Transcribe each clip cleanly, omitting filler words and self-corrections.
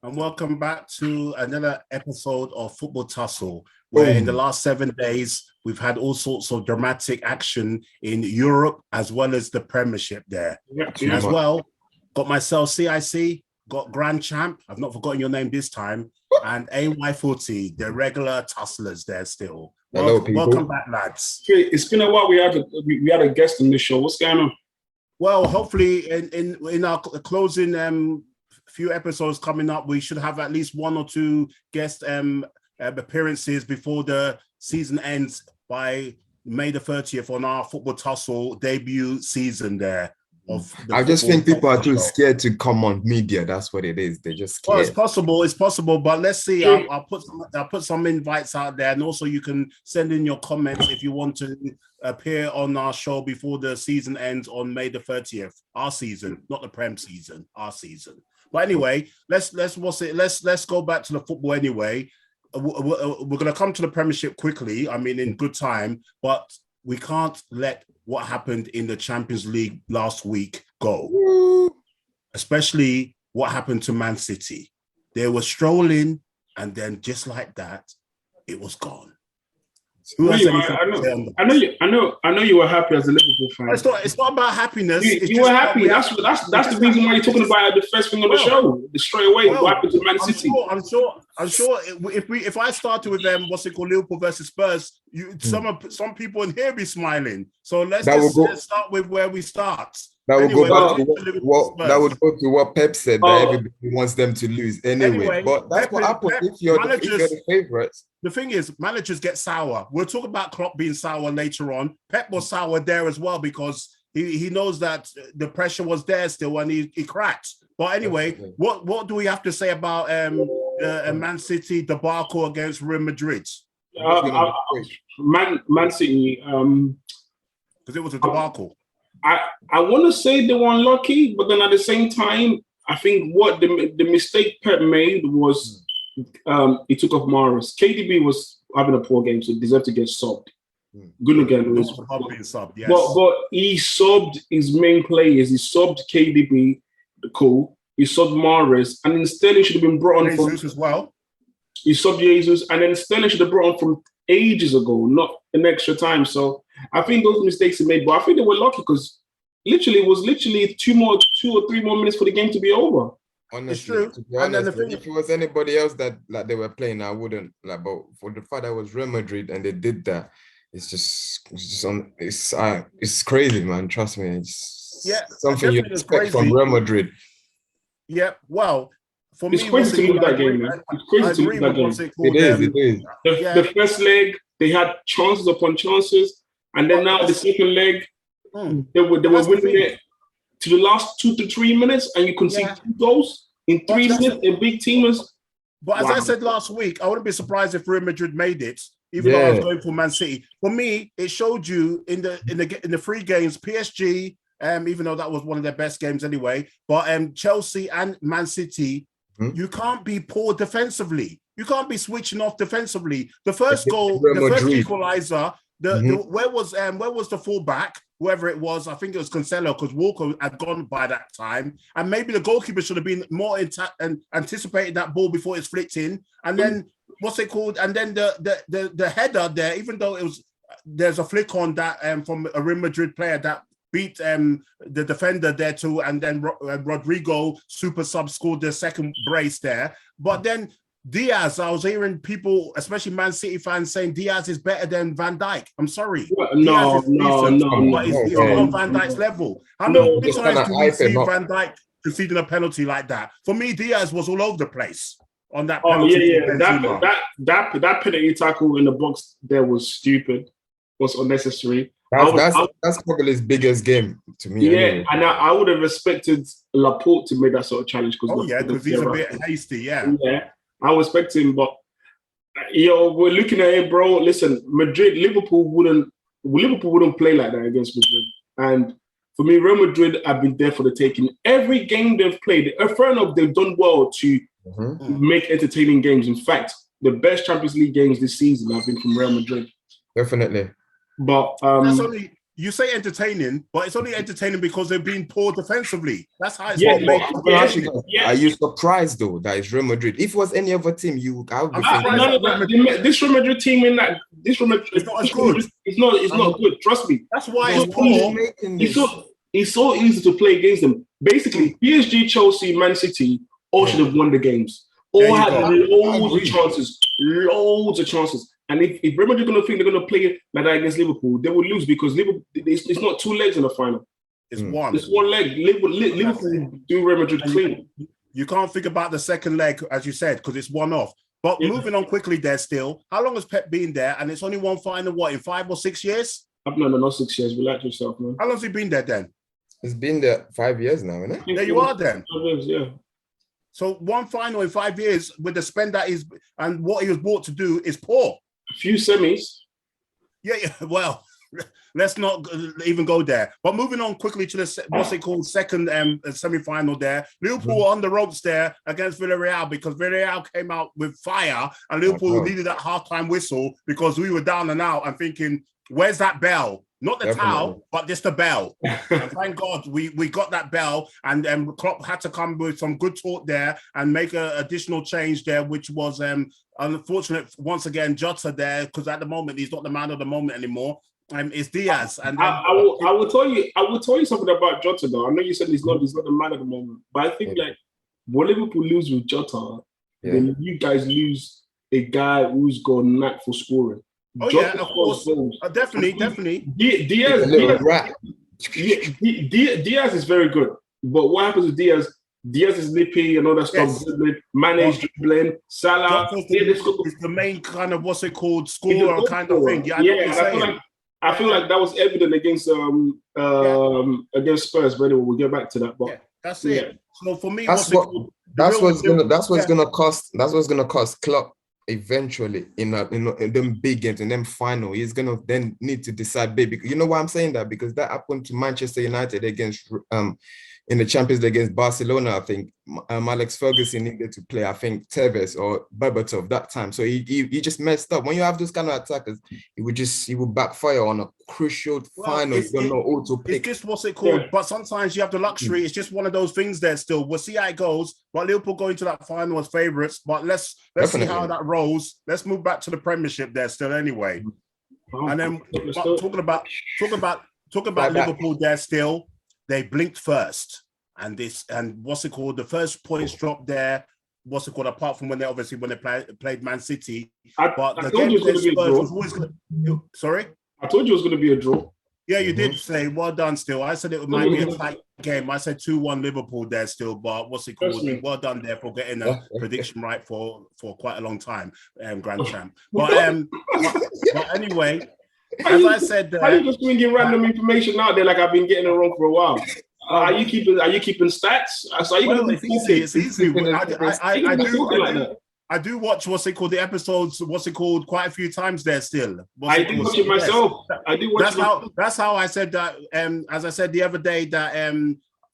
and welcome back to another episode of Football Tussle, where in the last 7 days, we've had all sorts of dramatic action in Europe as well as the Premiership there. As well, got myself CIC, got Grand Champ, I've not forgotten your name this time, and AY Footy, the regular tusslers there still. Hello, people. Welcome back, lads. It's been a while. We had a guest on this show. What's going on? Well, hopefully in our closing few episodes coming up, we should have at least one or two guest appearances before the season ends by May the 30th on our Football Tussle debut season there. I just think people are too scared to come on media. That's what it is. They're just scared. Well, it's possible, but let's see. I'll put some invites out there, and also you can send in your comments if you want to appear on our show before the season ends on May the 30th. Our season, not the Prem season, our season. But anyway, let's go back to the football anyway. We're going to come to the Premiership quickly. I mean, in good time, but we can't let what happened in the Champions League last week go, especially what happened to Man City. They were strolling, and then just like that, it was gone. I know you were happy as a Liverpool fan. It's not about happiness. You were happy. That's the reason why you're talking about the first thing on the show. Straight away, what happened to Man City? I'm sure. If I started with them, Liverpool versus Spurs, some people in here be smiling. So let's start with where we start. That would go to what Pep said, that everybody wants them to lose anyway. But that's what happens if you're the favourites. The thing is, managers get sour. We'll talk about Klopp being sour later on. Pep was sour there as well because he knows that the pressure was there still and he cracked. But anyway, what do we have to say about Man City debacle against Real Madrid? Man City, because it was a debacle. I want to say they were unlucky, but then at the same time, I think what the mistake Pep made was he took off Mahrez. KDB was having a poor game, so he deserved to get subbed. Gundogan was subbed, yes. But he subbed his main players. He subbed KDB, cool. He subbed Mahrez, and then Sterling should have been brought on Jesus as well. He subbed Jesus, and then Sterling should have brought on from ages ago, not an extra time. So I think those mistakes he made, but I think they were lucky because it was 2 or 3 more minutes for the game to be over. Honestly, it's true. To be honest, if it was anybody else that they were playing, I wouldn't but for the fact that it was Real Madrid and they did that, it's crazy, man. Trust me, it's something you expect from Real Madrid. Yeah, well, for me, it's crazy to lose that game, man. It's crazy to lose that game. It is. The first leg, they had chances upon chances, and then now the second leg, they were winning it to the last 2 to 3 minutes, and you can see 2 goals in 3 minutes. A big team is. But as I said last week, I wouldn't be surprised if Real Madrid made it, even though I was going for Man City. For me, it showed you in the 3 games, PSG, even though that was one of their best games anyway, but Chelsea and Man City. You can't be poor defensively. You can't be switching off defensively. The first goal, the first equalizer, where was the fullback? Whoever it was, I think it was Cancelo because Walker had gone by that time, and maybe the goalkeeper should have been more and anticipated that ball before it's flicked in. And then And then the header there, even though there's a flick on that from a Real Madrid player that beat the defender there too, and then Rodrigo super sub scored the second brace there. But then Diaz, I was hearing people, especially Man City fans, saying Diaz is better than Van Dijk. I'm sorry. No. But he's not on Van Dijk's level. How many times do we see Van Dijk conceding a penalty like that? For me, Diaz was all over the place on that penalty. That penalty tackle in the box there was stupid, was unnecessary. That's probably his biggest game to me. Yeah, anyway. And I would have expected Laporte to make that sort of challenge because he's a bit hasty. Yeah, I was expecting, but we're looking at it, bro. Listen, Liverpool wouldn't play like that against Madrid. And for me, Real Madrid have been there for the taking. Every game they've played, fair enough, they've done well to make entertaining games. In fact, the best Champions League games this season have been from Real Madrid. Definitely. But you say entertaining, but it's only entertaining because they're being poor defensively. That's how it's been made. Are you surprised though that it's Real Madrid? If it was any other team, I would be thinking. This Real Madrid team this Real Madrid, it's not as good. It's not good. Trust me. That's why it's poor. It's so easy to play against them. Basically, PSG, Chelsea, Man City all should have won the games. All had loads of chances. And if Real Madrid are going to think they're going to play like that against Liverpool, they will lose because Liverpool, it's not 2 legs in the final. It's one. It's 1 leg. Liverpool do Real Madrid clean. You can't think about the second leg, as you said, because it's one off. But moving on quickly there still, how long has Pep been there? And it's only one final, in 5 or 6 years? No, not 6 years. Relax yourself, man. How long has he been there then? It's been there 5 years now, isn't it? There you are then. 5 years, yeah. So one final in 5 years with the spend that is and what he was brought to do is poor. A few semis. Yeah. Well, let's not even go there. But moving on quickly to the second semi-final there. Liverpool on the ropes there against Villarreal because Villarreal came out with fire and Liverpool needed that halftime whistle because we were down and out and thinking, where's that bell? Not the towel, but just the bell. And thank God we got that bell, and Klopp had to come with some good talk there and make an additional change there, which was unfortunate once again. Jota there because at the moment he's not the man of the moment anymore. It's Diaz, and I will tell you something about Jota though. I know you said he's not the man of the moment, but I think like when Liverpool lose with Jota, then you guys lose a guy who's got knack for scoring. Oh Jota, yeah, of course, definitely. Diaz is very good, but what happens with Diaz? Diaz is nippy and all that stuff. Managed dribbling. Salah is the main kind of scorer kind of thing. Yeah, I feel like that was evident against Spurs. But anyway, we'll get back to that. But that's it. So for me, that's what's gonna cost Klopp eventually in them big games, in them final. He's gonna then need to decide big. You know why I'm saying that? Because that happened to Manchester United against in the Champions League against Barcelona. I think Alex Ferguson needed to play, I think, Tevez or Berbatov that time. So he just messed up. When you have those kind of attackers, he would backfire on a crucial final. You don't know who to pick. It's just but sometimes you have the luxury. It's just one of those things there still. We'll see how it goes. But Liverpool going to that final as favourites. But let's see how that rolls. Let's move back to the Premiership there still anyway. And then talking about Liverpool there still. They blinked first, and the first points dropped there. Apart from when they played Man City. The game was always going to. Sorry, I told you it was going to be a draw. Yeah, you did say well done. Still, I said it might be a tight game. I said 2-1 Liverpool there still, but well done there for getting a prediction right for quite a long time, Grand Champ. But anyway. As I said, how are you just bringing random information out there like I've been getting it wrong for a while? Are you keeping stats? It's easy. I do watch the episodes. Quite a few times there still. I do watch it myself. I do watch. That's how I said that. As I said the other day that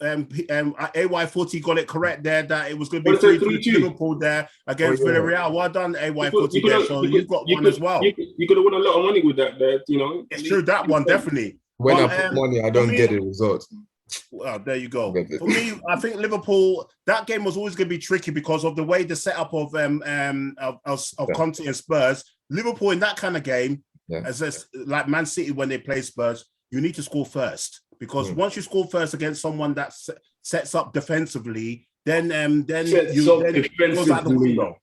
AY40 got it correct there that it was going to be 3-2 Liverpool there against Villarreal. Well done, AY40 there. So you've got one as well. You could have won a lot of money with that there, you know. It's true, that one definitely. When I put money, I don't get the results. Well, there you go. For me, I think Liverpool, that game was always going to be tricky because of the way the setup of Conte and Spurs. Liverpool in that kind of game, like Man City when they play Spurs, you need to score first. Because once you score first against someone that sets up defensively, then it goes out the window.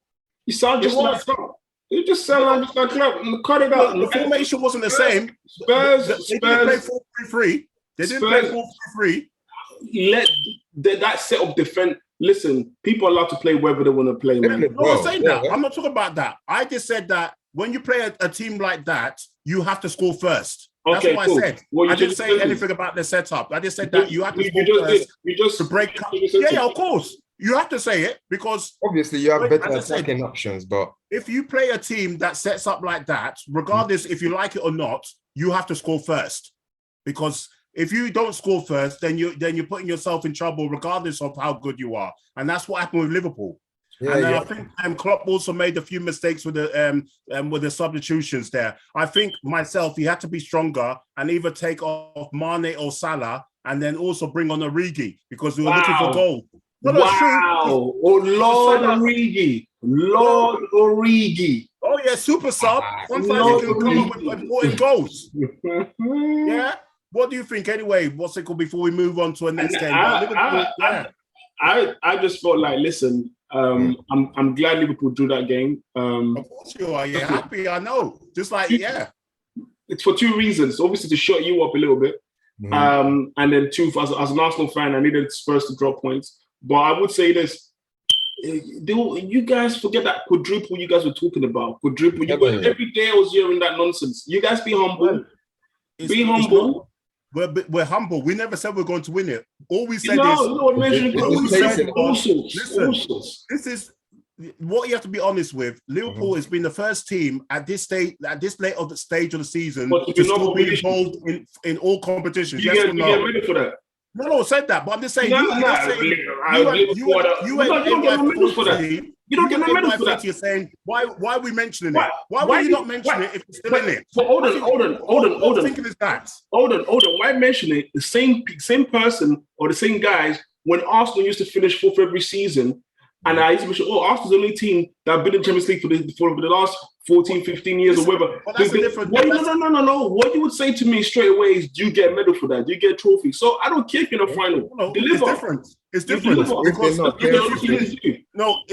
You sound just like Klopp. You just sound like Mr. Klopp. Cut it out. The formation wasn't the same. Spurs. They didn't play 4-3-3. They didn't play 4-3-3. Let that set up defense. Listen, people are allowed to play wherever they want to play. Man. I'm not saying that. I'm not talking about that. I just said that when you play a team like that, you have to score first. That's what I said. I didn't say anything about the setup. I just said that you have to score first to break up. Yeah, of course. You have to say it because obviously you have better attacking options. But if you play a team that sets up like that, regardless if you like it or not, you have to score first. Because if you don't score first, then you're putting yourself in trouble, regardless of how good you are. And that's what happened with Liverpool. And then I think Klopp also made a few mistakes with the substitutions there. I think myself, he had to be stronger and either take off Mane or Salah and then also bring on Origi because we were looking for goal. No, wow. Oh, Lord Origi. Lord Origi. Oh, yeah, super sub. Sometimes you can come up with important goals. Yeah. What do you think anyway? What's it called before we move on to the next game? I just felt like, listen, I'm glad Liverpool drew that game. Of course you are. You're happy, I know. Just like, yeah. It's for two reasons. Obviously, to shut you up a little bit. And then two, as an Arsenal fan, I needed Spurs to drop points. But I would say this. You guys forget that quadruple you guys were talking about. Quadruple. Every day I was hearing that nonsense. You guys be humble. Be humble. We're humble. We never said we're going to win it. All we said this is what you have to be honest with. Liverpool has been the first team at this stage of the season to still be involved in all competitions. You get ready for that. No, said that, but I'm just saying. You don't get medal for that. You don't get a medal for that. You're saying why are we mentioning it? Why were you not mentioning it if it's still in it? Hold on. Thinking is that. Hold on. Why mention it? The same person or the same guys when Arsenal used to finish fourth every season, and I used to mention, Arsenal's the only team that have been in Champions League for the last 14, 15 years or whatever. No. What you would say to me straight away is, do you get a medal for that? Do you get a trophy? So I don't care if you're in the final. No, it's different. It's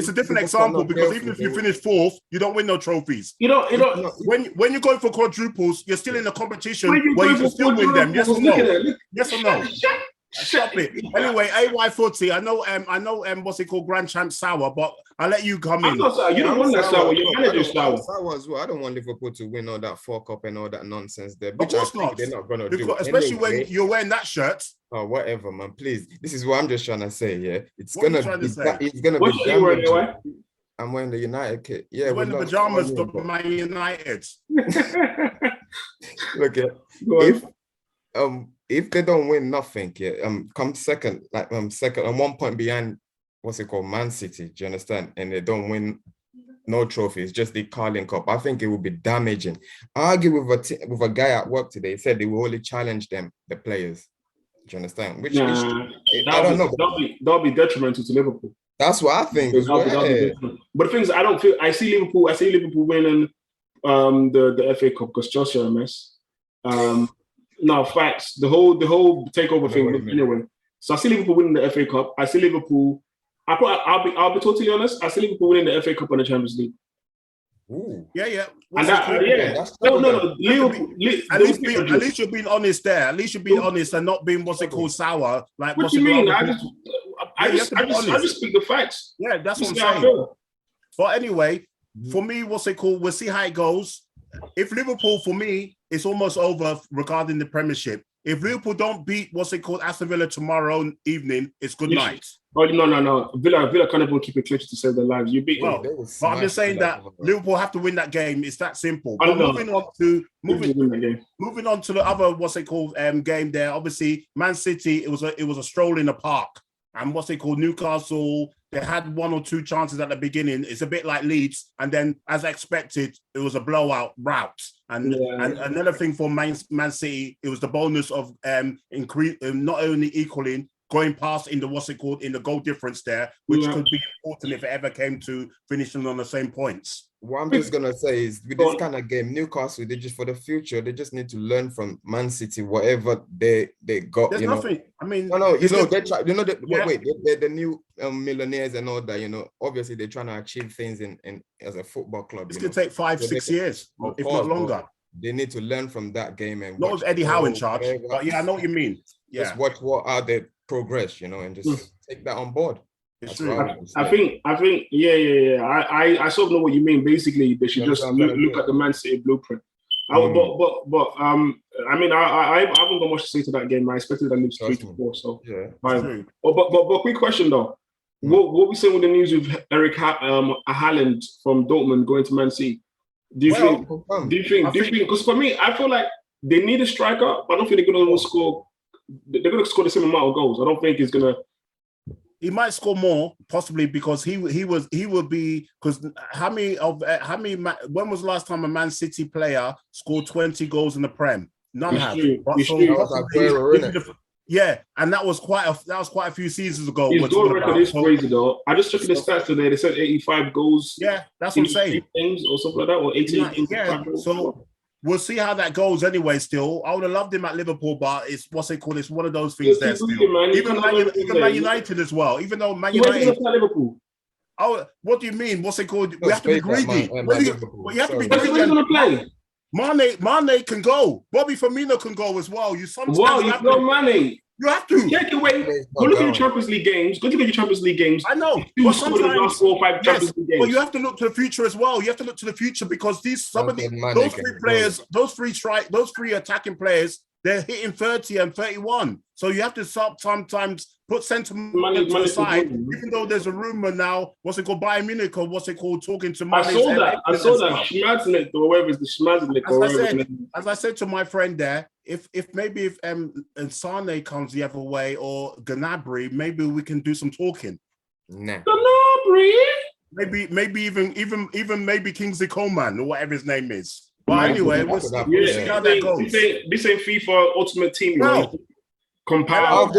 a different example because even if you finish fourth, you don't win no trophies. When you're going for quadruples, you're still in a competition where you can still win them. Yes or no? Yes or no? Stop it. Anyway, AY Footy, I know, what's it called, Grand Champ Sour, but I'll let you come in. You don't want that Sour. Your manager's Sour. Sour as well. I don't want Liverpool to win all that 4 cup and all that nonsense there. Of course not. They're not going to do. Especially when you're wearing that shirt. Oh, whatever, man. Please. This is what I'm just trying to say. Yeah, it's going to be damaging. I'm wearing the United kit. Yeah, wearing the pajamas of Man United. Look, if they don't win nothing, come second, second and 1 point behind, Man City, do you understand? And they don't win no trophies, just the Carling Cup. I think it would be damaging. I argued with a guy at work today. He said they will only challenge the players. Do you understand? Which I don't know. That'll be detrimental to Liverpool. That's what I think. But the thing is, I see Liverpool winning the FA Cup because Chelsea are a mess. No, facts. The whole takeover thing. Anyway, so I see Liverpool winning the FA Cup. I see Liverpool. I'll be totally honest. I see Liverpool winning the FA Cup and the Champions League. Ooh. Yeah. No. At least you're being honest there. At least you're being honest and not being sour. Like what do you mean? I just speak the facts. Yeah, that's what I'm saying. But anyway, for me, we'll see how it goes. If Liverpool, for me, it's almost over regarding the Premiership. If Liverpool don't beat Aston Villa tomorrow evening, it's good night. Oh no. Villa can't even keep it clean to save their lives. You beat them. But I'm just saying that Liverpool have to win that game. It's that simple. But moving on to the other game there. Obviously, Man City, it was a stroll in the park. And Newcastle, they had 1 or 2 chances at the beginning. It's a bit like Leeds. And then, as expected, it was a blowout rout. And another thing for Man City, it was the bonus of not only equaling, going past in the goal difference there, which could be important if it ever came to finishing on the same points. What I'm just gonna say is, with this kind of game, Newcastle, they just, for the future, they just need to learn from Man City, whatever they got. There's nothing. I mean, they try. They're the new millionaires and all that. Obviously, they're trying to achieve things in as a football club. It's gonna take 5-6 years, if not longer. They need to learn from that game and not with Eddie Howe in charge. But yeah, I know what you mean. Yeah, just watch how they progress, and just take that on board. It's true. I think, yeah. I sort of know what you mean. Basically, they should just look at the Man City blueprint. I haven't got much to say to that game. I expected that lose 3-4. So yeah. But quick question though. What we saying with the news with Eric Haaland from Dortmund going to Man City? Do you think? Because for me, I feel like they need a striker, but I don't think they're going to score. They're going to score the same amount of goals. I don't think it's going to. He might score more, possibly, because he would be, because when was the last time a Man City player scored 20 goals in the Prem? None have. Yeah, and that was quite a few seasons ago. His goal record is crazy though. I just checked the stats today. They said 85 goals. Yeah, that's what I'm saying. Games or something like that, or 88 games. Yeah, so we'll see how that goes anyway. Still, I would have loved him at Liverpool, but it's what's it called? It's one of those things there still. Even Man United as well. Even though Man United, Liverpool. Oh, what do you mean? What's it called? We have to be greedy. You have to be greedy. Who's going to play? Mane can go. Bobby Firmino can go as well. You sometimes Mane. You have to take away. Go look at your Champions League games. Go look at your Champions League games. I know. But sometimes, 4 or 5 Champions League games. But you have to look to the future as well. You have to look to the future because those three attacking players, they're hitting 30 and 31. So you have to sometimes put sentiment to the side, even though there's a rumor now, Bayern Munich or talking to Mane. I saw that. Schmazlik or whatever is the Schmazlik. As I said to my friend there, if Sane comes the other way or Gnabry, maybe we can do some talking. Nah. Gnabry? Maybe even maybe Kingsley Coman or whatever his name is. But anyway, we'll see how that goes. This ain't FIFA Ultimate Team, right? Out of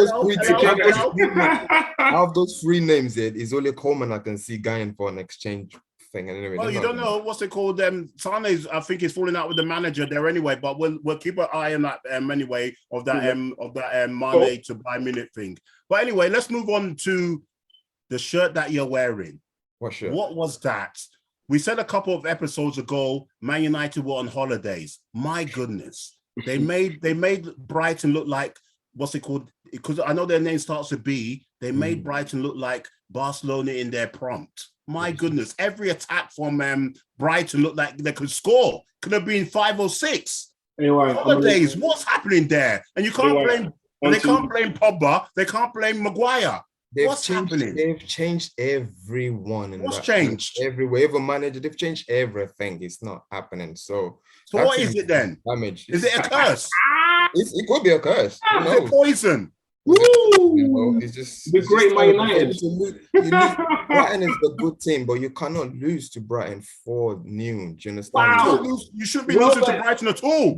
those three names, it's only Coleman I can see going for an exchange thing. Anyway, well, you don't know what's it called. Sane's, I think, is falling out with the manager there anyway. But we'll keep an eye on that anyway of that Mane to Bayern Munich thing. But anyway, let's move on to the shirt that you're wearing. What shirt? What was that? We said a couple of episodes ago, Man United were on holidays. My goodness, they made Brighton look like. What's it called? Because I know their name starts with B. They made Brighton look like Barcelona in their prompt. My goodness, every attack from Brighton looked like they could score. Could have been 5 or 6. Anyway, holidays. What's happening there? And you can't blame. They can't blame Pogba. They can't blame Maguire. What's happening? They've changed everyone. What's changed? Every manager, they've changed everything. It's not happening. So what is it then? Damage. Is it a curse? It could be a curse. Is it poison? Woo! It's just the great Man United. Brighton is a good team, but you cannot lose to Brighton 4-0. Do you understand? Wow. You shouldn't be losing to Brighton at all.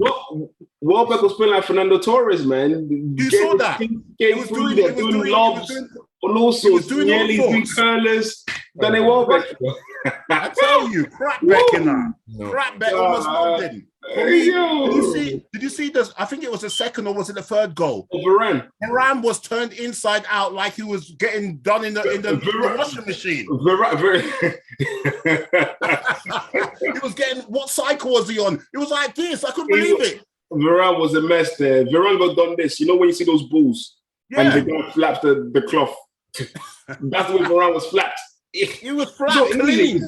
Welbeck was playing like Fernando Torres, man. You saw that. He was doing lobs. He was doing curlers. Danny Welbeck. I tell you, crapback in that. Crapback almost nothing. Did you see this? I think it was the second or was it the third goal? Varane. Varane was turned inside out like he was getting done in the washing machine. He was getting, what cycle was he on? It was like this. I couldn't believe it. Varane was a mess there. Varane got done this. You know when you see those bulls and the guy flaps the cloth? That's when Varane was flapped. He was flat, clean.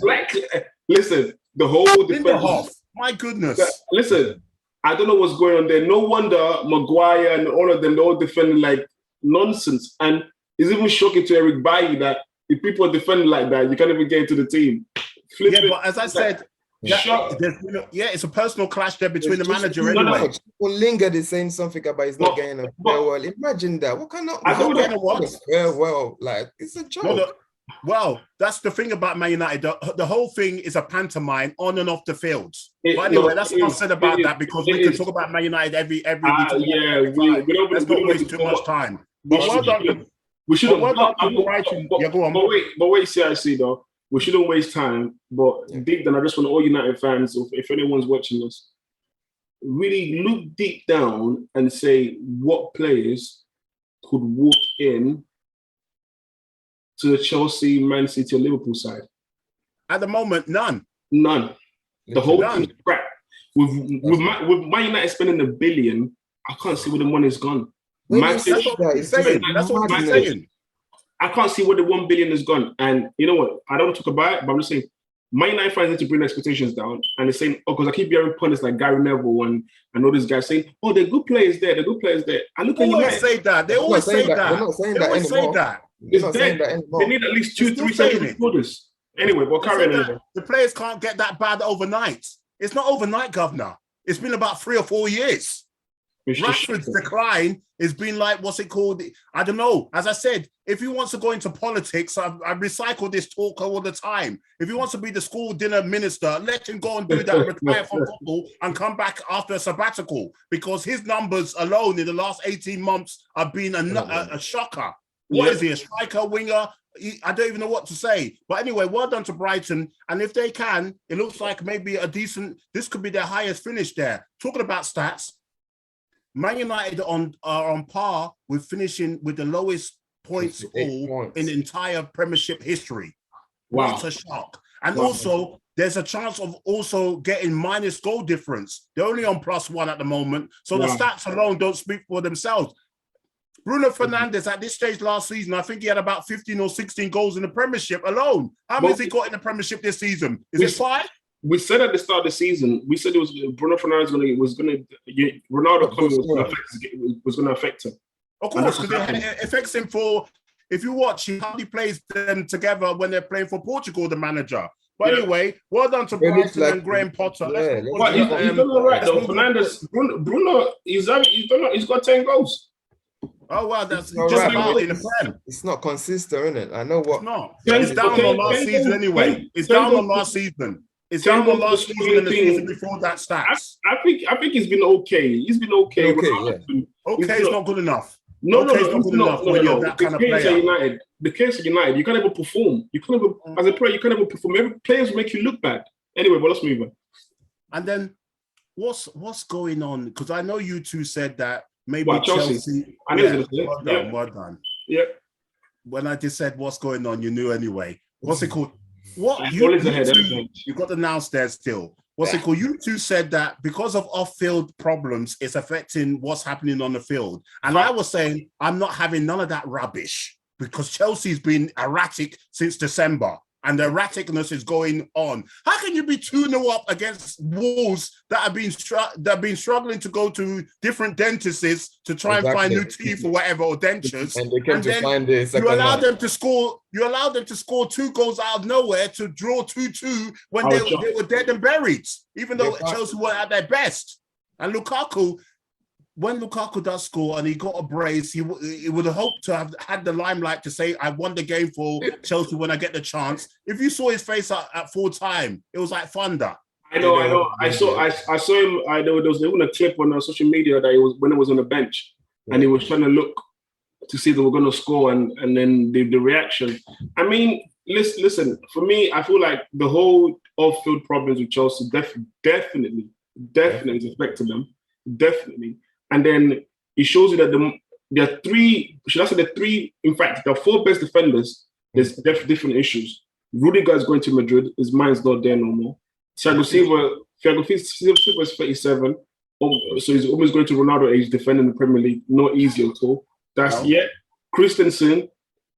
Listen, the whole defense. My goodness. Listen, I don't know what's going on there. No wonder Maguire and all of them, they're all defending like nonsense. And it's even shocking to Eric Bailly that if people are defending like that, you can't even get into the team. But as I said, it's a personal clash there between the manager anyway. Lingard is saying something about he's not getting a farewell. Imagine that. What kind of farewell? Like, it's a joke. Well, that's the thing about Man United. The whole thing is a pantomime on and off the fields. But anyway, that's what I said about that because we can talk about Man United every week. Let's not waste too much time. But well done. We shouldn't. But wait, CIC though. We shouldn't waste time. But deep down, I just want all United fans, if anyone's watching this, really look deep down and say what players could walk in to the Chelsea, Man City, or Liverpool side? At the moment, none. The whole team's crap. With Man United spending $1 billion, I can't see where the money's gone. That's what he's saying. I can't see where the $1 billion has gone. And you know what? I don't talk about it, but I'm just saying, Man United fans need to bring expectations down. And they're saying, because I keep hearing pundits like Gary Neville and all these guys saying, they're good players there. I look at United. They always say that. They're not saying that anymore. They need at least 2-3 second quarters. Anyway, but carry on. The players can't get that bad overnight. It's not overnight, governor. It's been about 3 or 4 years. Rashford's decline has been like, what's it called? I don't know. As I said, if he wants to go into politics, I recycle this talk all the time. If he wants to be the school dinner minister, let him go and do that, retire from football and come back after a sabbatical, because his numbers alone in the last 18 months have been a shocker. What is he, a striker, winger? I don't even know what to say. But anyway, well done to Brighton. And if they can, it looks like maybe this could be their highest finish there. Talking about stats, Man United are on par with finishing with the lowest points in the entire Premiership history. Wow. What a shock. And also, there's a chance of also getting minus goal difference. They're only on +1 at the moment. So the stats alone don't speak for themselves. Bruno Fernandes at this stage last season, I think he had about 15 or 16 goals in the Premiership alone. How many has he got in the Premiership this season? Is it 5? We said at the start of the season, we said it was Bruno Fernandes Ronaldo was going to affect him. Of course, because it affects him for, if you watch, he hardly plays them together when they're playing for Portugal, the manager. But anyway, well done to Brighton and Graham Potter. He's done all right though. Fernandes, Bruno, he's got 10 goals. Oh, well, that's just about in the Prem. It's not consistent, isn't it? I know what. It's not. It's down on last season anyway. It's down on last season. It's down on last season and the season before that stats. I think he's been okay. He's been okay. Okay is not good enough. No. The case of United, you can't even perform. You can't even, as a player, you can't even perform. Every players make you look bad. Anyway, but let's move on. And then, what's going on? Because I know you two said that maybe Chelsea. Well done. Yeah. When I just said what's going on, you knew anyway. What's it called? You got announced there still. What's it called? You two said that because of off-field problems, it's affecting what's happening on the field. And I was saying, I'm not having none of that rubbish because Chelsea's been erratic since December. And the erraticness is going on. How can you be 2-0 up against Wolves that have been struggling to go to different dentists to try and find new teeth or whatever, or dentures? And they came to find this. You allow them to score. You allowed them to score 2 goals out of nowhere to draw 2-2 when they were dead and buried, even though Chelsea were at their best. And Lukaku. When Lukaku does score and he got a brace, he would have hoped to have had the limelight to say, I won the game for Chelsea when I get the chance. If you saw his face at full time, it was like thunder. I know. I saw him. There was even a clip on social media that he was when he was on the bench and he was trying to look to see if they were going to score and then the reaction. I mean, listen, for me, I feel like the whole off-field problems with Chelsea definitely affected them. Definitely. And then it shows you that there are 3, should I say the 3, in fact, the 4 best defenders, there's different issues. Rudiger is going to Madrid, his mind's not there no more. Thiago Silva is 37, so he's almost going to Ronaldo age defending the Premier League, not easy at all. Christensen,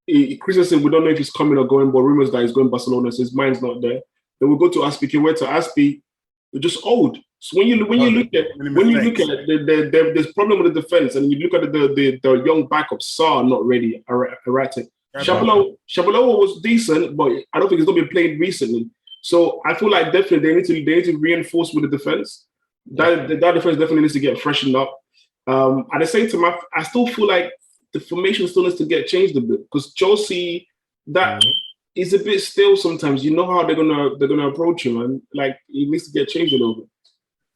we don't know if he's coming or going, but rumors that he's going to Barcelona, so his mind's not there. Then we'll go to Aspie, they're just old. So when you look at it, there's problem with the defense, and you look at the young backup, Sarr not ready, erratic. Shabalala was decent, but I don't think he's not been played recently. So I feel like definitely they need to reinforce with the defense. That defense definitely needs to get freshened up. At the same time, I still feel like the formation still needs to get changed a bit because Chelsea is a bit stale sometimes. You know how they're gonna approach him, and like it needs to get changed a little bit.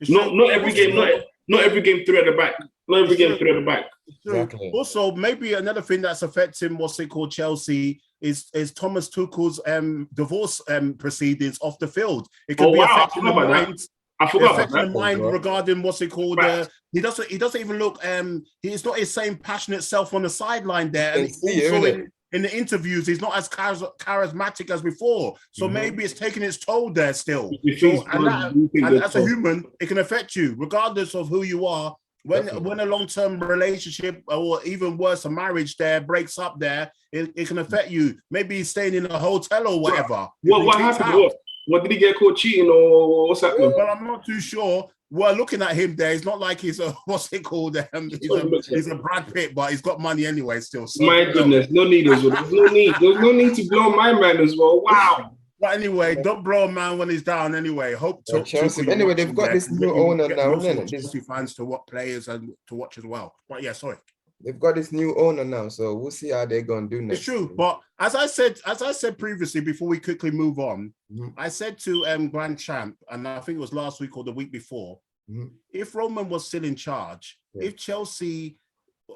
Not every game 3 at the back. Not every game 3 at the back. Exactly. Also, maybe another thing that's affecting what's it called Chelsea is Thomas Tuchel's divorce proceedings off the field. It could be affecting the mind. I forgot about that. The mind regarding what's it called. Right. He doesn't even look. He's not his same passionate self on the sideline there, and also in the interviews, he's not as charismatic as before. So maybe it's taking its toll there still. And as a human, it can affect you, regardless of who you are. When a long-term relationship or even worse, a marriage there breaks up there, it can affect you. Maybe he's staying in a hotel or whatever. What happened? What did he get caught cheating or what's happening? Well, I'm not too sure. Well, looking at him there, it's not like he's a what's it called? He's a Brad Pitt, but he's got money anyway still. So, my goodness, no need as well. There's no need to blow my man as well. Wow. But anyway, don't blow a man when he's down. Anyway, hope to Chelsea. Anyway, they've got this new owner now, isn't it? Chelsea fans to what players and to watch as well. But yeah, sorry. They've got this new owner now, so we'll see how they're going to do next. It's true, but as I said previously, before we quickly move on, I said to Grand Champ, and I think it was last week or the week before, if Roman was still in charge, if Chelsea,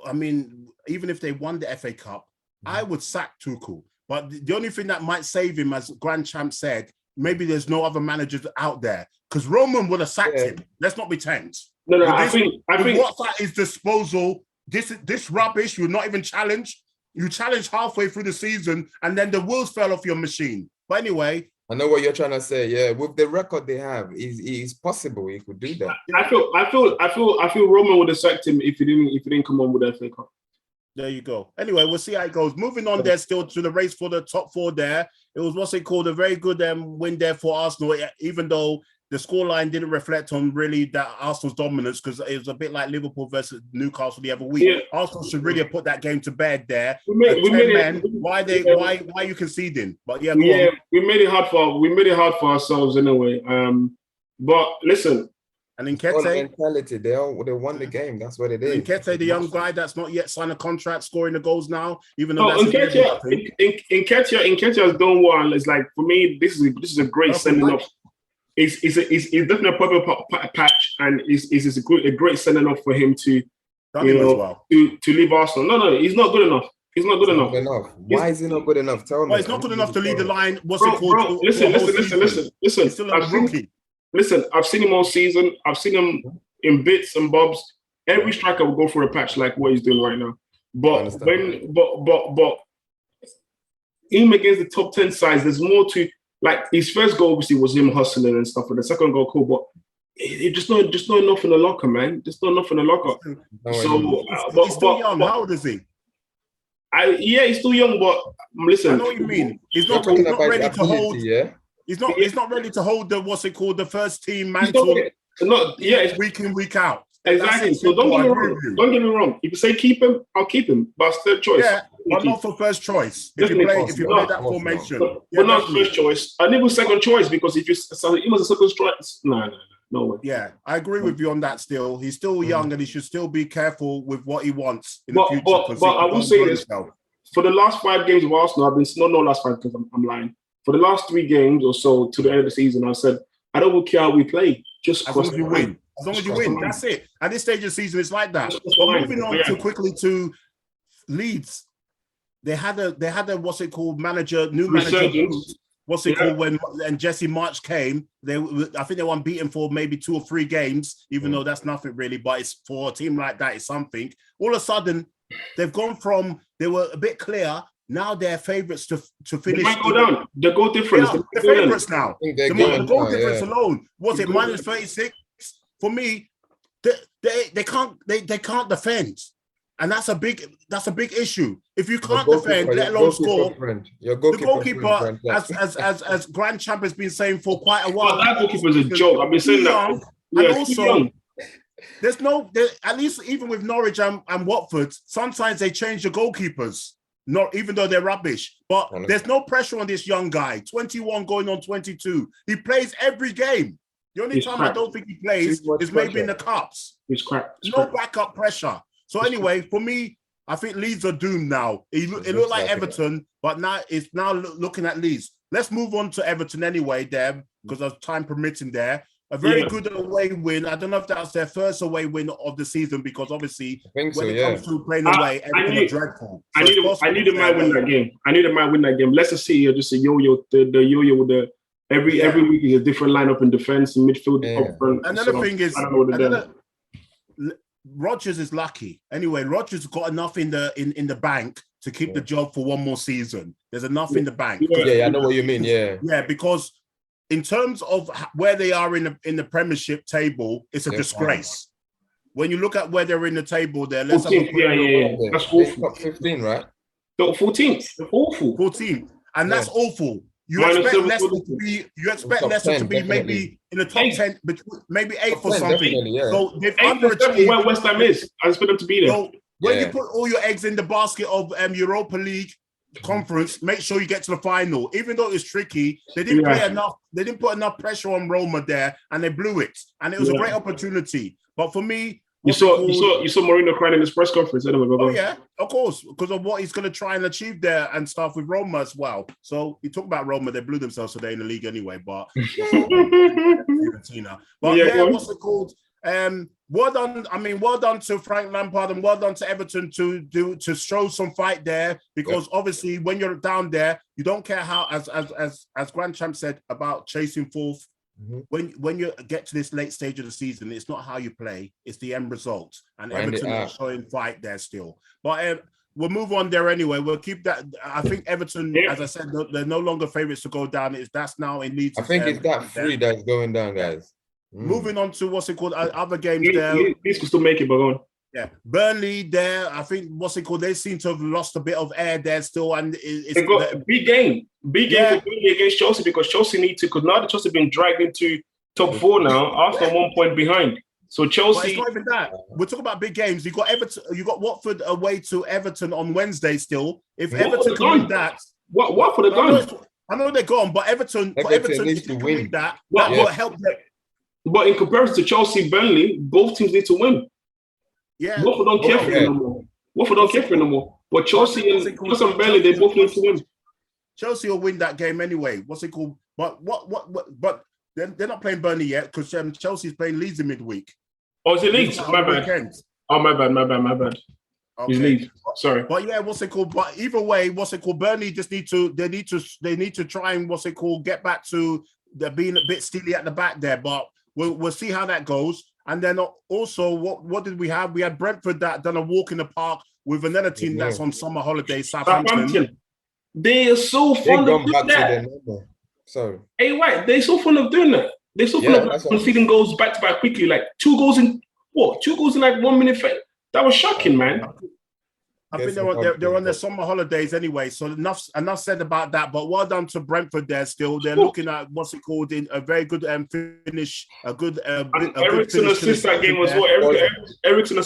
I mean, even if they won the FA Cup, I would sack Tuchel. But the only thing that might save him, as Grand Champ said, maybe there's no other managers out there, because Roman would have sacked him. Let's not pretend. No, I think what's at his disposal. This rubbish, you're not even challenged. You challenged halfway through the season, and then the wheels fell off your machine. But anyway, I know what you're trying to say. Yeah, with the record they have, it's possible he could do that. I feel Roman would have sacked him if he didn't come on with the FA Cup. There you go. Anyway, we'll see how it goes. Moving on there, still to the race for the top four there. It was what's it called, a very good win there for Arsenal, even though the scoreline didn't reflect on really that Arsenal's dominance, because it was a bit like Liverpool versus Newcastle the other week. Yeah. Arsenal should really have put that game to bed there. Why are you conceding? But yeah, we made it hard for ourselves in a way. But listen, and Nketiah, mentality, they won the game. That's what it is. Nketiah, the young guy that's not yet signed a contract, scoring the goals now, even though Nketiah has done well. It's like, for me, this is a great sending off. It's definitely a proper patch, and it's a great sending off for him to leave Arsenal. No, he's not good enough. He's not good enough. Why is he not good enough? Tell me. Well, he's not good enough to lead the line. What's it called? Bro, listen. He's still a rookie. Listen, I've seen him all season. I've seen him in bits and bobs. Every striker will go for a patch like what he's doing right now. But him against the top 10 sides, there's more to. Like, his first goal obviously was him hustling and stuff, and the second goal, cool, but it just not enough in the locker, man. Just not enough in the locker. He's still young. How old is he? He's still young, but listen. I know what you mean. He's not ready to hold. Yeah. He's not ready to hold the first team mantle. Week in, week out. Exactly. So don't get me wrong. If you say keep him, I'll keep him. But third choice. Yeah, but not for first choice. If you play that formation. But not first choice. And even second choice, because if you he was a second choice. No way. Yeah, I agree with you on that still. He's still young and he should still be careful with what he wants in the future. But I will say this. For the last 5 games of Arsenal, last 5 because I'm lying. For the last 3 games or so to the end of the season, I said, I don't care how we play. Just as long as you win. As long as you win, that's it. At this stage of the season, it's like that. But moving on quickly to Leeds, they had a what's it called, new manager. What's it called when Jesse March came? I think they were unbeaten for maybe 2 or 3 games, even though that's nothing really. But it's for a team like that, it's something. All of a sudden, they've gone from they were a bit clear. Now they're favourites to finish. They might go down. The goal difference. Yeah, they're favourites now. The goal difference alone. Was it minus 36? For me, they can't defend, and that's a big issue. If you can't defend, let alone score, the goalkeeper, as Grand Champ has been saying for quite a while, that goalkeeper is a joke. I've been saying that. And also, at least even with Norwich and Watford, sometimes they change the goalkeepers. Not even though they're rubbish, but there's no pressure on this young guy. 21 going on 22. He plays every game. The only time I don't think he plays is maybe in the cups. No backup pressure. So anyway, for me, I think Leeds are doomed now. It looked like Everton, but now it's looking at Leeds. Let's move on to Everton anyway, there, because of time permitting there. A very good away win. I don't know if that's their first away win of the season, because obviously when it comes to playing away, everything is dreadful. I need a man win that game. I need a man win that game. Leicester City are just a yo-yo. The yo-yo with the every week is a different lineup in defense and midfield. Up front. Another thing is, Rodgers is lucky. Anyway, Rodgers got enough in the bank to keep the job for 1 more season. There's enough in the bank. Yeah, I know what you mean. Yeah, because in terms of where they are in the Premiership table, it's a disgrace. When you look at where they're in the table, there, let's have a that's awful. Top 15, right? 14th. Awful. 14th, and that's awful. You expect Leicester to be maybe in the top 10, maybe 8th or something. Yeah. So they've underachieved where West Ham is. I expect them to be there. So when you put all your eggs in the basket of Europa League, conference, make sure you get to the final. Even though it's tricky, they didn't play enough. They didn't put enough pressure on Roma there, and they blew it. And it was a great opportunity. But for me, you saw Mourinho crying in his press conference. Anyway, oh yeah, of course, because of what he's going to try and achieve there and stuff with Roma as well. So you talk about Roma, they blew themselves today in the league anyway. But what's it called? Well done. I mean, well done to Frank Lampard and well done to Everton to show some fight there, because obviously when you're down there, you don't care how, as Grand Champ said about chasing fourth. When you get to this late stage of the season, it's not how you play, it's the end result. And Everton are showing fight there still. But we'll move on there anyway. We'll keep that. I think Everton, as I said, they're no longer favourites to go down. That's now in Leeds. I think it's that three that's going down, guys. Moving on to what's it called? Other games there. Leeds can still make it, but go on. Yeah, Burnley there. I think they seem to have lost a bit of air there still, and they got a big game for Burnley against Chelsea, because Chelsea need to. Because now Chelsea have been dragged into top 4 now, after 1 point behind. So Chelsea. But it's not even that. We're talking about big games. You got Everton. You got Watford away to Everton on Wednesday. Still, if Everton can win that, Watford are gone. I know they're gone, but Everton needs to win that. That will help them. But in comparison to Chelsea, Burnley, both teams need to win. Yeah, Watford don't care for it no more. Watford don't care for it no more. But Chelsea and Burnley, they both need to win. Chelsea will win that game anyway. What's it called? But But they're not playing Burnley yet, because Chelsea's playing Leeds in midweek. Oh, is it Leeds? My bad. Oh, my bad. Okay. It's Leeds. Sorry. But yeah, what's it called? But either way, what's it called? Burnley just need to try and get back to being a bit steely at the back there. But we'll see how that goes. And then also, what did we have? We had Brentford that done a walk in the park with another team that's on summer holiday, Southampton. They are so fond of doing that. Sorry. Hey, right, they're so fond of doing that. They're so fond of conceding goals back to back quickly, like 2 goals in like 1 minute. That was shocking, man. I think they're on their summer holidays anyway, so enough said about that. But well done to Brentford there. Still, they're looking at what's it called, in a very good finish, a good. Ericsson assist that game as well. Ericsson,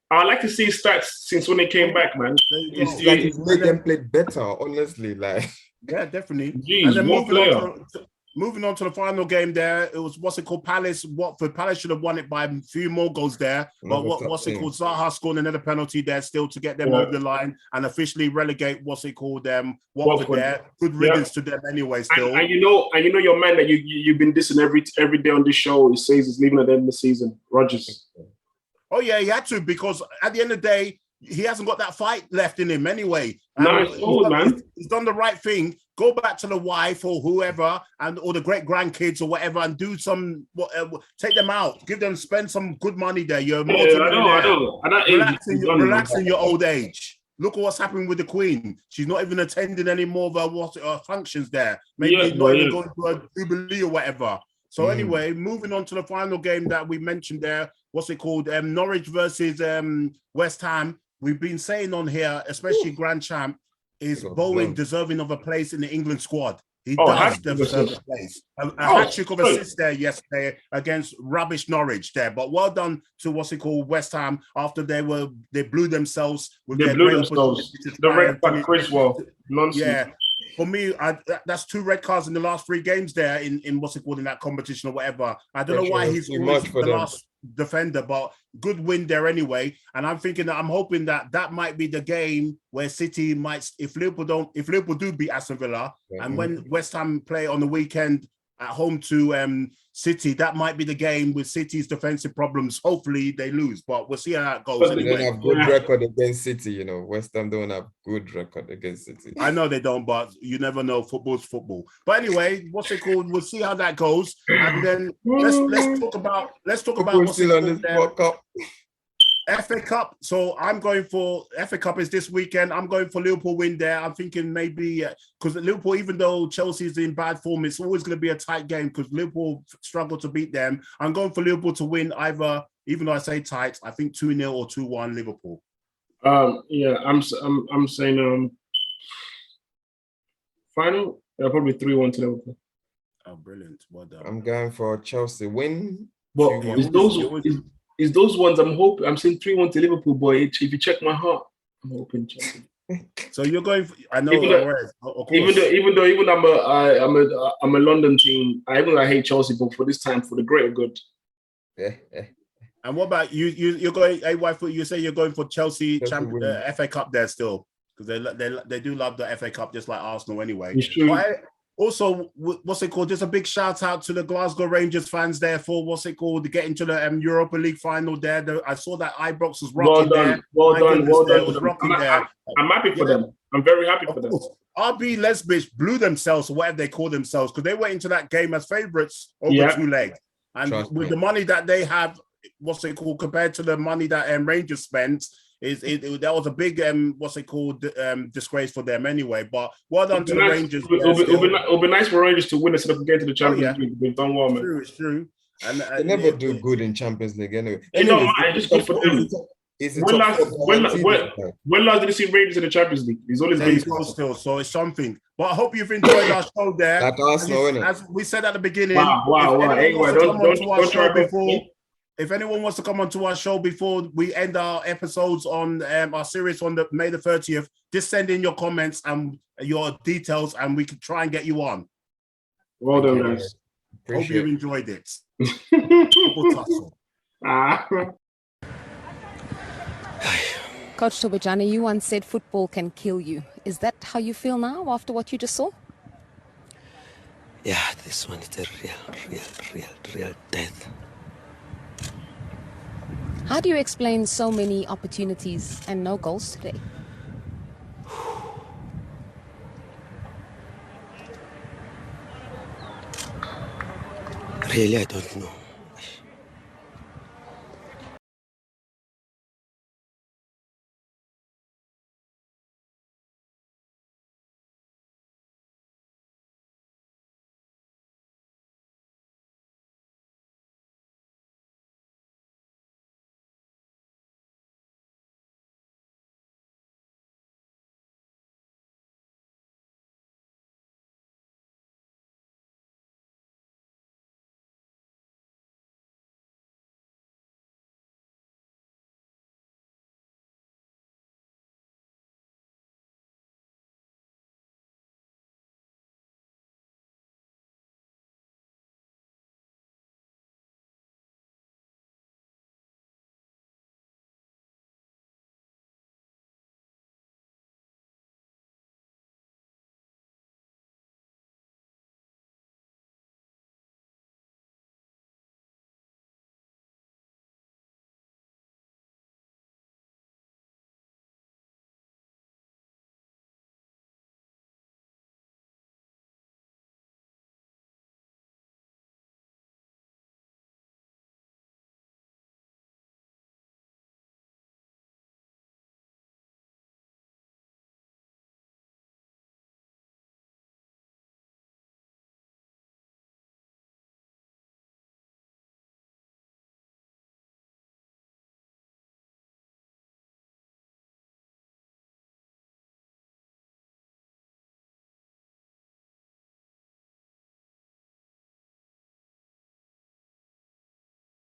I like to see stats since when they came back, man. It's made them play better, honestly. Like, yeah, definitely. Jeez, and then moving on to the final game there, it was Palace. Watford. Palace should have won it by a few more goals there. But Zaha scoring another penalty there still to get them over the line and officially relegate Watford there. Good riddance to them anyway still. And you know your man that you've been dissing every day on this show, he says he's leaving at the end of the season, Rodgers. Oh yeah, he had to, because at the end of the day, he hasn't got that fight left in him anyway. He's done the right thing. Go back to the wife or whoever, or the great grandkids or whatever, and do some. Take them out. Spend some good money there. You're relax in your old age. Look at what's happening with the Queen. She's not even attending any more of her functions there. Maybe not even going to a jubilee or whatever. So anyway, moving on to the final game that we mentioned there. Norwich versus West Ham. We've been saying on here, especially Grand Champ, is Bowen deserving of a place in the England squad? He does deserve a place. A hat-trick of assists there yesterday against rubbish Norwich there. But well done to West Ham after they blew themselves with their great opportunity. The red card, Criswell. Nonsense. Yeah. For me, that's 2 red cards in the last 3 games there in in that competition or whatever. I don't know why he's always the last defender, but good win there anyway. And I'm hoping that might be the game where City might, if Liverpool do beat Aston Villa, and when West Ham play on the weekend at home to City, that might be the game with City's defensive problems. Hopefully they lose, but we'll see how that goes. They don't have good record against City, West Ham don't have good record against City. I know they don't, but you never know. Football's football. But anyway, We'll see how that goes, and then let's talk about what's still on this World Cup. FA Cup. So I'm going for FA Cup is this weekend. I'm going for Liverpool win there. I'm thinking maybe because Liverpool, even though Chelsea's in bad form, it's always going to be a tight game because Liverpool struggle to beat them. I'm going for Liverpool to win either, even though I say tight, I think 2-0 or 2-1 Liverpool. I'm saying final. Probably 3-1 to Liverpool. Oh, brilliant! Well done. I'm going for Chelsea win. But is those ones I'm hoping. I'm saying 3-1 to Liverpool, boy. If you check my heart, I'm hoping Chelsea. So you're going. I know. Even though I'm a London team, I hate Chelsea, but for this time, for the greater good. Yeah. And what about you? You're going. You say you're going for Chelsea FA Cup there still, because they do love the FA Cup just like Arsenal anyway. It's true. Also, what's it called? Just a big shout out to the Glasgow Rangers fans there for getting to the Europa League final there. I saw that Ibrox was rocking there. Well done. I'm happy for them. I'm very happy for them. RB Leipzig blew themselves, or whatever they call themselves, because they went into that game as favourites over 2 legs. And with the money that they have, compared to the money that Rangers spent, that was a big disgrace for them anyway. But well done to the Rangers. It'll be nice for Rangers to win instead of getting to the Champions League. They've done well, man. It's true. And they never do good in Champions League anyway. Just good for them. When last did you see Rangers in the Champions League? He's always been still, so it's something. But I hope you've enjoyed our show there. Like Arsenal, as we said at the beginning. Wow. If anyone wants to come onto our show before we end our episodes on our series on May the 30th, just send in your comments and your details, and we can try and get you on. Well done, guys. Hope you've enjoyed it. Coach Tobejane, you once said football can kill you. Is that how you feel now after what you just saw? Yeah, this one is a real death. How do you explain so many opportunities and no goals today? Really, I don't know.